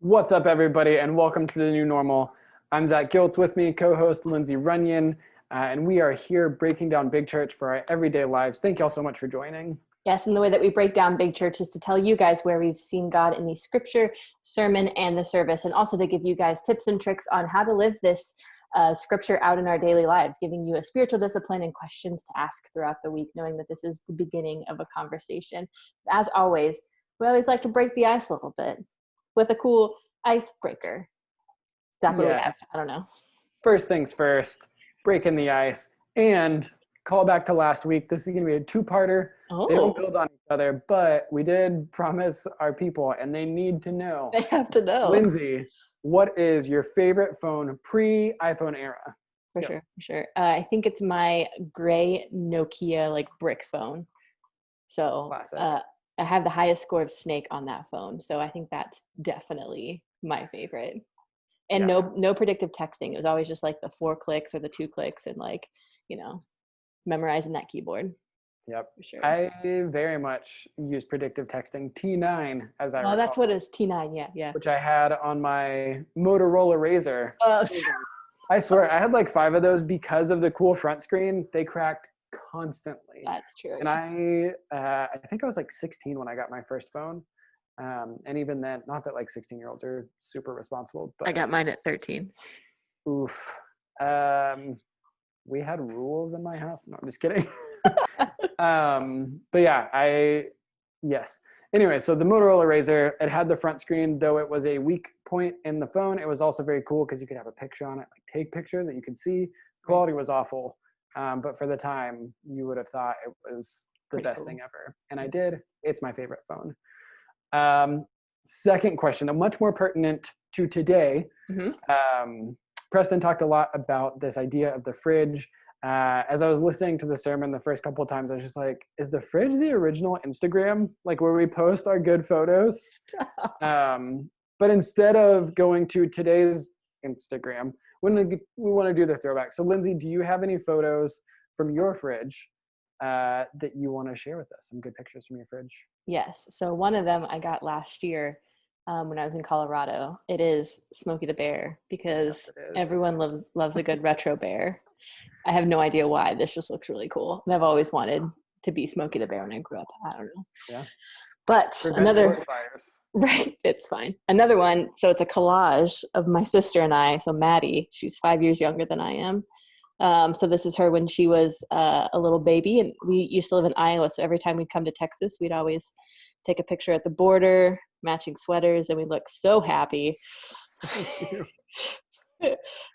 What's up, everybody, and welcome to the new normal. I'm Zac Gilts, with me, co-host Lindsey Runyan, and we are here breaking down Big Church for our everyday lives. Thank you all so much for joining. Yes, and the way that we break down Big Church is to tell you guys where we've seen God in the scripture, sermon, and the service, and also to give you guys tips and tricks on how to live this scripture out in our daily lives, giving you a spiritual discipline and questions to ask throughout the week, knowing that this is the beginning of a conversation. As always, we always like to break the ice a little bit with a cool icebreaker. Exactly what we have. I don't know. First things first, breaking the ice, and call back to last week. This is going to be a two-parter. Oh. They don't build on each other, but we did promise our people, and they need to know. They have to know. Lindsey, what is your favorite phone pre-iPhone era? For sure. I think it's my gray Nokia brick phone. So I have the highest score of Snake on that phone. So I think that's definitely my favorite. And no predictive texting. It was always just like the 4 clicks or the 2 clicks and memorizing that keyboard. Yep. For sure. I very much use predictive texting. T9, as I recall. Oh, that's what it is. T9, yeah. Which I had on my Motorola Razor. Oh, I swear, I had 5 of those because of the cool front screen. They cracked constantly. That's true. And I think I was 16 when I got my first phone. And even then, not that 16-year-olds are super responsible. But I got mine at 13. Oof. We had rules in my house. No, I'm just kidding. But yeah, yes. Anyway, so the Motorola Razor, it had the front screen, though it was a weak point in the phone. It was also very cool because you could have a picture on it, take pictures that you could see. The quality was awful. But for the time, you would have thought it was the best thing ever. And I did. It's my favorite phone. Second question, much more pertinent to today. Mm-hmm. Preston talked a lot about this idea of the fridge. As I was listening to the sermon the first couple of times, I was just like, is the fridge the original Instagram? Where we post our good photos? But instead of going to today's Instagram, we want to do the throwback. So Lindsey, do you have any photos from your fridge that you want to share with us? Some good pictures from your fridge? Yes. So one of them I got last year when I was in Colorado. It is Smokey the Bear because everyone loves a good retro bear. I have no idea why. This just looks really cool. And I've always wanted to be Smokey the Bear when I grew up. I don't know. Yeah. But right, it's fine. Another one, so it's a collage of my sister and I. So Maddie, she's 5 years younger than I am. So this is her when she was a little baby, and we used to live in Iowa. So every time we'd come to Texas, we'd always take a picture at the border, matching sweaters, and we look so happy.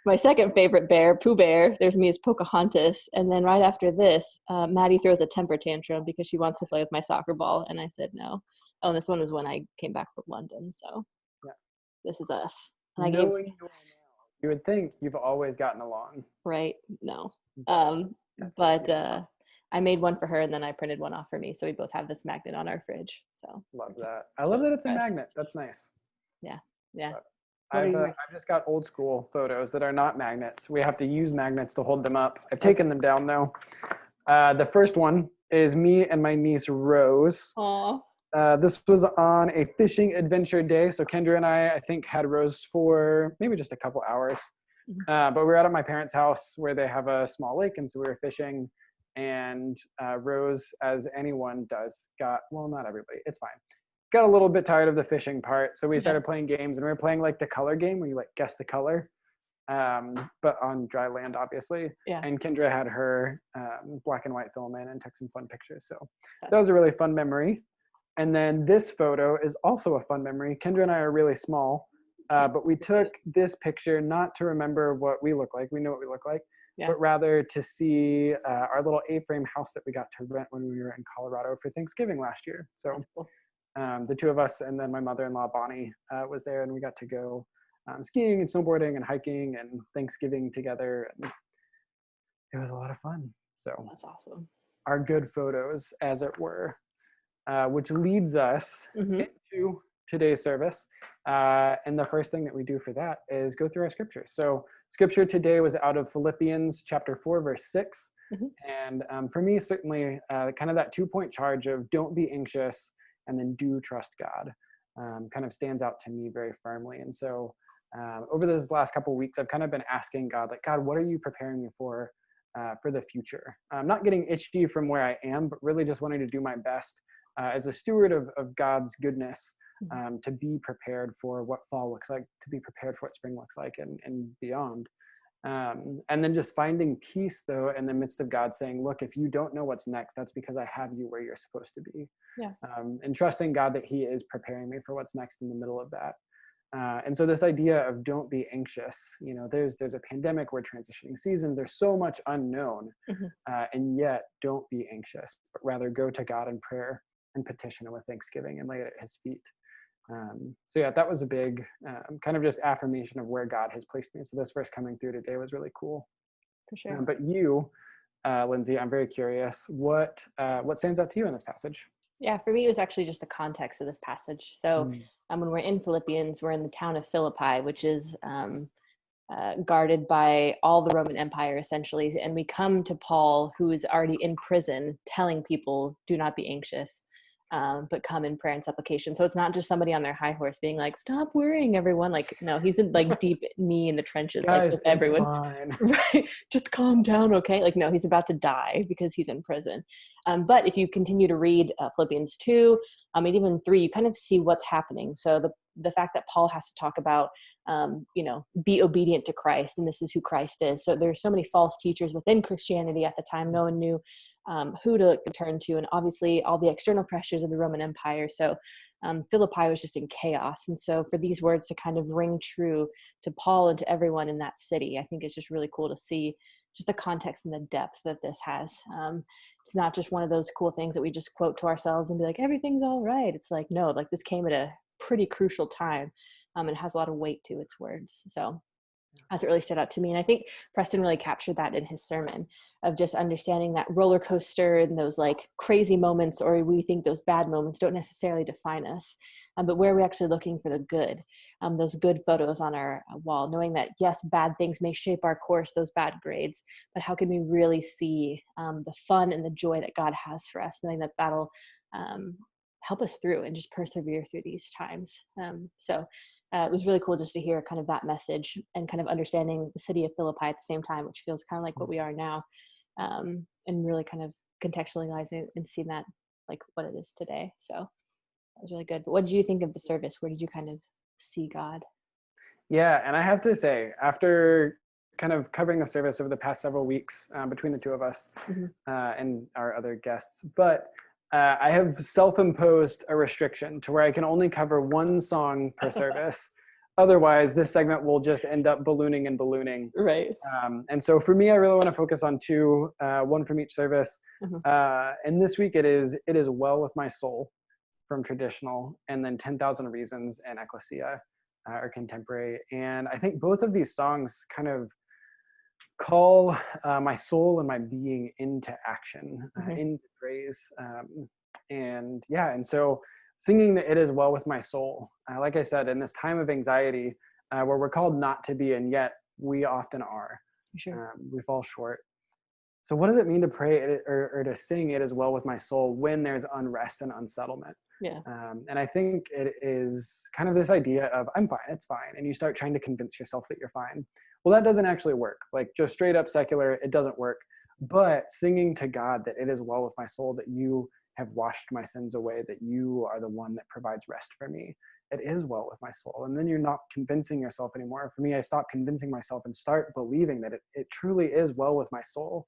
My second favorite bear, Pooh Bear, there's me as Pocahontas. And then right after this, Maddie throws a temper tantrum because she wants to play with my soccer ball. And I said no. Oh, and this one was when I came back from London. So This is us. And you would think you've always gotten along. Right? No. But I made one for her and then I printed one off for me. So we both have this magnet on our fridge. So love that. I love that it's a magnet. That's nice. Yeah. I've just got old school photos that are not magnets. We have to use magnets to hold them up. I've taken them down though. The first one is me and my niece Rose. Aww. This was on a fishing adventure day. So Kendra and I think, had Rose for maybe just a couple hours. Mm-hmm. But we were out at my parents' house where they have a small lake. And so we were fishing. And Rose, as anyone does, not everybody, it's fine. Got a little bit tired of the fishing part. So we started playing games, and we were playing the color game where you guess the color, but on dry land, obviously. Yeah. And Kendra had her black and white film in and took some fun pictures. So that was a really fun memory. And then this photo is also a fun memory. Kendra and I are really small, but we took this picture not to remember what we look like. We know what we look like. Yeah. But rather to see our little A-frame house that we got to rent when we were in Colorado for Thanksgiving last year. So cool. The two of us and then my mother-in-law, Bonnie, was there, and we got to go skiing and snowboarding and hiking and Thanksgiving together. And it was a lot of fun. So that's awesome. Our good photos, as it were, which leads us into today's service. And the first thing that we do for that is go through our scripture. So scripture today was out of Philippians chapter 4, verse 6. Mm-hmm. And for me, certainly kind of that 2-point charge of don't be anxious and then do trust God. kind of stands out to me very firmly. And so over those last couple of weeks, I've kind of been asking God, like, God, what are you preparing me for the future? I'm not getting itchy from where I am, but really just wanting to do my best as a steward of God's goodness, to be prepared for what fall looks like, to be prepared for what spring looks like, and beyond. And then just finding peace, though, in the midst of God saying, look, if you don't know what's next, that's because I have you where you're supposed to be. Yeah. And trusting God that he is preparing me for what's next in the middle of that. And so this idea of don't be anxious, there's a pandemic, we're transitioning seasons, there's so much unknown, and yet don't be anxious, but rather go to God in prayer and petition and with thanksgiving and lay it at his feet. So yeah, that was a big kind of just affirmation of where God has placed me. So this verse coming through today was really cool. For sure. But you, Lindsey, I'm very curious, what stands out to you in this passage? Yeah, for me, it was actually just the context of this passage. So when we're in Philippians, we're in the town of Philippi, which is guarded by all the Roman Empire, essentially. And we come to Paul, who is already in prison, telling people, do not be anxious, but come in prayer and supplication. So it's not just somebody on their high horse being like, stop worrying, everyone. Like, no, he's in like deep knee in the trenches, Guys, like with everyone. Fine. Right? Just calm down, okay? Like, no, he's about to die because he's in prison. But if you continue to read Philippians 2, and even 3, you kind of see what's happening. So the fact that Paul has to talk about, be obedient to Christ, and this is who Christ is. So there's so many false teachers within Christianity at the time. No one knew who to turn to, and obviously all the external pressures of the Roman Empire. So Philippi was just in chaos. And so for these words to kind of ring true to Paul and to everyone in that city, I think it's just really cool to see just the context and the depth that this has. It's not just one of those cool things that we just quote to ourselves and be like, everything's all right. It's like, no, like this came at a pretty crucial time, and has a lot of weight to its words. So that's what really stood out to me. And I think Preston really captured that in his sermon, of just understanding that roller coaster and those like crazy moments, or we think those bad moments, don't necessarily define us, but where we're actually looking for the good, those good photos on our wall, knowing that yes, bad things may shape our course, those bad grades, but how can we really see the fun and the joy that God has for us, knowing that that'll help us through and just persevere through these times. So it was really cool just to hear kind of that message and kind of understanding the city of Philippi at the same time, which feels kind of like what we are now, and really kind of contextualizing and seeing that like what it is today. So that was really good. But what did you think of the service? Where did you kind of see God? Yeah, and I have to say, after kind of covering the service over the past several weeks between the two of us and our other guests, but I have self-imposed a restriction to where I can only cover one song per service. Otherwise, this segment will just end up ballooning and ballooning. Right. And so for me, I really want to focus on two, one from each service. And this week it is Well With My Soul from Traditional, and then 10,000 Reasons and Ecclesia or Contemporary. And I think both of these songs kind of call my soul and my being into action, into praise. And so singing that it is well with my soul, like I said, in this time of anxiety where we're called not to be, and yet we often are. Sure. We fall short. So what does it mean to pray or to sing it is well with my soul when there's unrest and unsettlement? Yeah. And I think it is kind of this idea of I'm fine, it's fine. And you start trying to convince yourself that you're fine. Well, that doesn't actually work. Like just straight up secular, it doesn't work. But singing to God that it is well with my soul, that you have washed my sins away, that you are the one that provides rest for me. It is well with my soul. And then you're not convincing yourself anymore. For me, I stopped convincing myself and start believing that it truly is well with my soul.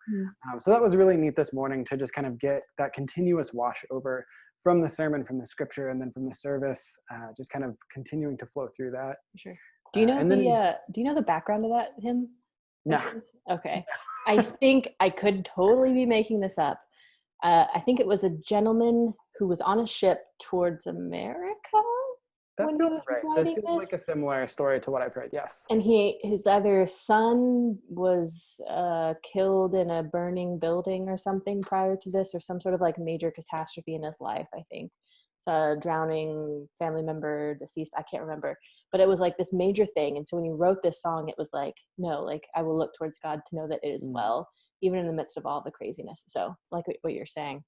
So that was really neat this morning to just kind of get that continuous wash over from the sermon, from the scripture, and then from the service, just kind of continuing to flow through that. Sure. Do you know do you know the background of that hymn? No. Okay. I think I could totally be making this up. I think it was a gentleman who was on a ship towards America. That when feels right. This writing feels like a similar story to what I've heard, yes. And his other son was killed in a burning building or something prior to this, or some sort of like major catastrophe in his life, I think. Drowning, family member, deceased, I can't remember. But it was like this major thing. And so when he wrote this song, it was like, no, like I will look towards God to know that it is well, even in the midst of all the craziness. So like what you're saying,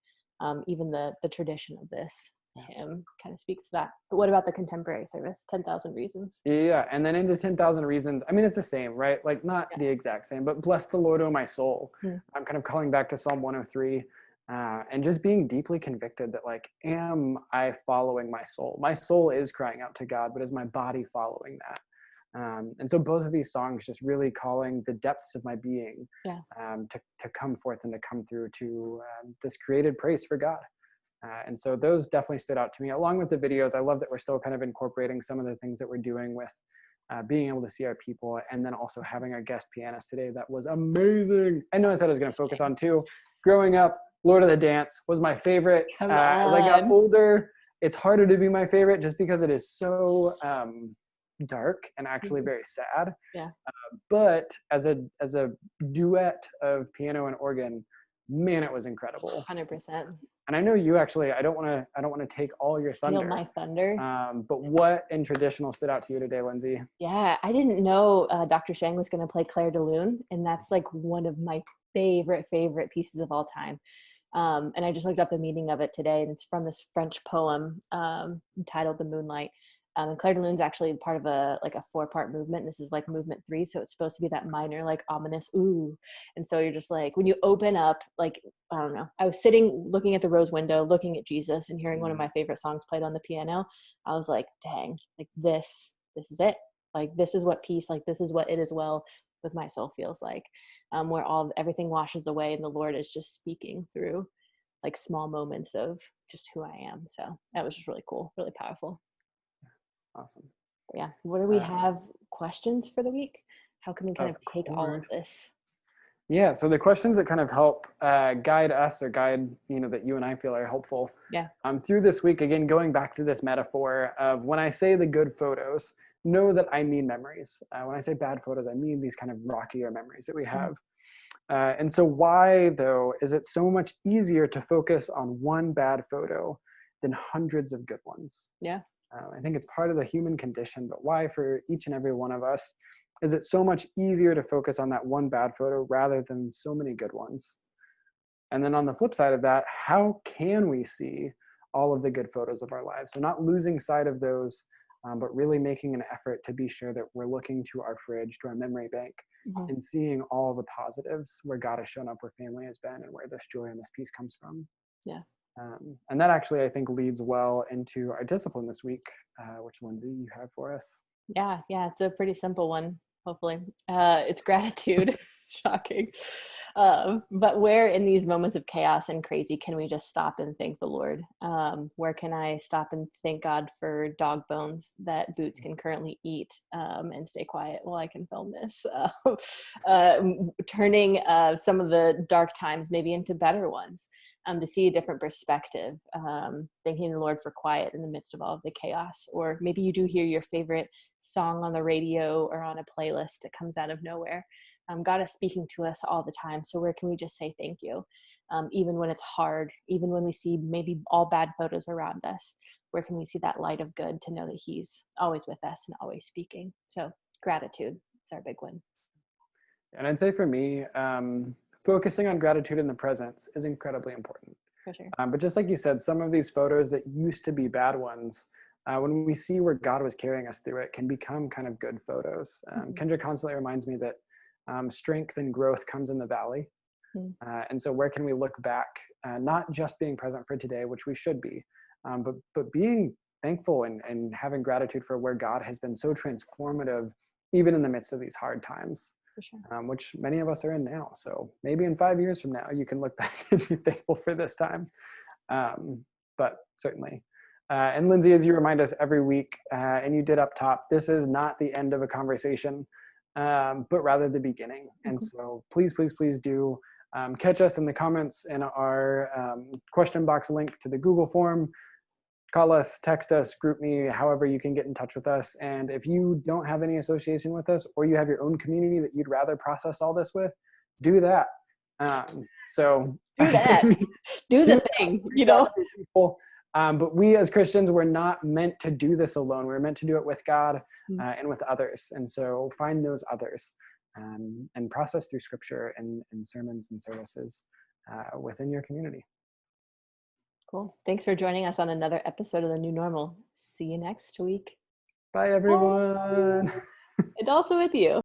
even the tradition of this hymn kind of speaks to that. But what about the contemporary service, 10,000 Reasons? Yeah, and then into 10,000 Reasons. I mean, it's the same, right? Like not the exact same, but bless the Lord, O my soul. I'm kind of calling back to Psalm 103 and just being deeply convicted that like, am I following my soul? My soul is crying out to God, but is my body following that? And so both of these songs just really calling the depths of my being to come forth and to come through to this created praise for God. And so those definitely stood out to me, along with the videos. I love that we're still kind of incorporating some of the things that we're doing with being able to see our people, and then also having our guest pianist today. That was amazing. I know I said I was going to focus on two. Growing up, Lord of the Dance was my favorite. As I got older, it's harder to be my favorite just because it is so dark and actually very sad. But as a duet of piano and organ, man, it was incredible. 100%. And I know you actually, I don't want to take all your thunder. Steal my thunder. But what in traditional stood out to you today, Lindsay? Yeah, I didn't know Dr. Shang was going to play Claire de Lune, and that's like one of my favorite pieces of all time. And I just looked up the meaning of it today, and it's from this French poem titled The Moonlight. And Claire de Lune's actually part of a 4-part movement. This is like movement 3, so it's supposed to be that minor, like ominous ooh. And so you're just like, when you open up, like, I don't know, I was sitting looking at the rose window, looking at Jesus and hearing one of my favorite songs played on the piano. I was like, dang, like this is it. Like, this is what peace, like this is what it is well with my soul feels like, where everything washes away and the Lord is just speaking through like small moments of just who I am. So that was just really cool, really powerful. Awesome. Yeah. What do we have? Questions for the week? How can we kind of take all of this? Yeah. So the questions that kind of help guide us, or guide, that you and I feel are helpful. Yeah. Through this week, again, going back to this metaphor of when I say the good photos, know that I mean memories. When I say bad photos, I mean these kind of rockier memories that we have. And so why, though, is it so much easier to focus on one bad photo than hundreds of good ones? Yeah. I think it's part of the human condition, but why for each and every one of us is it so much easier to focus on that one bad photo rather than so many good ones? And then on the flip side of that, how can we see all of the good photos of our lives? So not losing sight of those, but really making an effort to be sure that we're looking to our fridge, to our memory bank, and seeing all the positives where God has shown up, where family has been, and where this joy and this peace comes from. Yeah. And that actually, I think, leads well into our discipline this week, which, Lindsay, you have for us. Yeah, it's a pretty simple one, hopefully. It's gratitude. Shocking. But where in these moments of chaos and crazy can we just stop and thank the Lord? Where can I stop and thank God for dog bones that Boots can currently eat and stay quiet while I can film this? Turning some of the dark times maybe into better ones. To see a different perspective, thanking the Lord for quiet in the midst of all of the chaos. Or maybe you do hear your favorite song on the radio or on a playlist that comes out of nowhere. God is speaking to us all the time. So where can we just say thank you? Even when it's hard, even when we see maybe all bad photos around us, where can we see that light of good to know that He's always with us and always speaking? So gratitude is our big one. And I'd say for me, focusing on gratitude in the presence is incredibly important. For sure. But just like you said, some of these photos that used to be bad ones, when we see where God was carrying us through it, can become kind of good photos. Kendra constantly reminds me that strength and growth comes in the valley. And so where can we look back, not just being present for today, which we should be, but being thankful and having gratitude for where God has been so transformative, even in the midst of these hard times. For sure. Which many of us are in now. So maybe in 5 years from now, you can look back and be thankful for this time. But certainly. And Lindsay, as you remind us every week, and you did up top, this is not the end of a conversation, but rather the beginning. And so please do catch us in the comments in our question box link to the Google form. Call us, text us, group me, however you can get in touch with us. And if you don't have any association with us, or you have your own community that you'd rather process all this with, do that. So do that. do the thing, people. But we as Christians, we're not meant to do this alone. We're meant to do it with God and with others. And so find those others and process through scripture and sermons and services within your community. Cool. Thanks for joining us on another episode of The New Normal. See you next week. Bye, everyone. And also with you.